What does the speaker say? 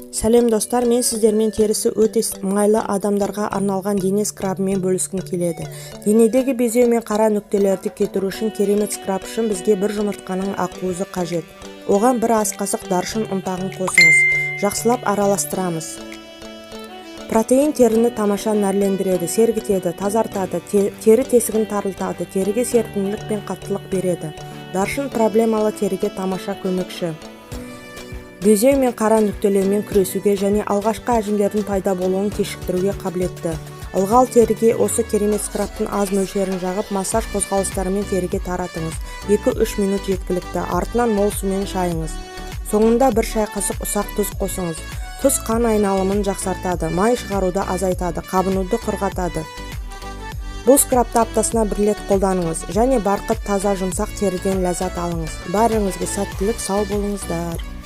Сәлем достар, мен сіздермен терісі өте ыңғайлы адамдарға арналған дене скрабымен бөліскім келеді. Денедегі безеу мен қара нүктелерді кетіру үшін керемет скраб үшін бізге бір жұмыртқаның ақуызы қажет. Оған бір ас қасық даршын ұнтағын қосыңыз. Жақсылап араластырамыз. Протеин теріні тамаша нәрлендіреді, сергітеді, тазартады, тері тесігін тарылтады, теріге серпімділік пен қаттылық береді. Даршын проблемалы теріге тамаша көмекші. Безеу мен қара нүктелермен күресуге және алғашқы әжімдердің пайда болуын кешіктіруге қабілетті. Ылғал теріге осы керемет скрабтың аз мөлшерін жағып, массаж қозғалыстарымен теріге таратыңыз. 2-3 минут жеткілікті. Артынан мол сумен шайыңыз. Соңында бір шай қасық ұсақ тұз қосыңыз. Тұз қан айналымын жақсартады, май шығаруды азайтады, қабынуды құрғатады. Бұл скрабты аптасына 1 рет қолданыңыз және барқыт таза жұмсақ теріден ләззат алыңыз. Бәріңізге сәттілік, сау болыңыздар.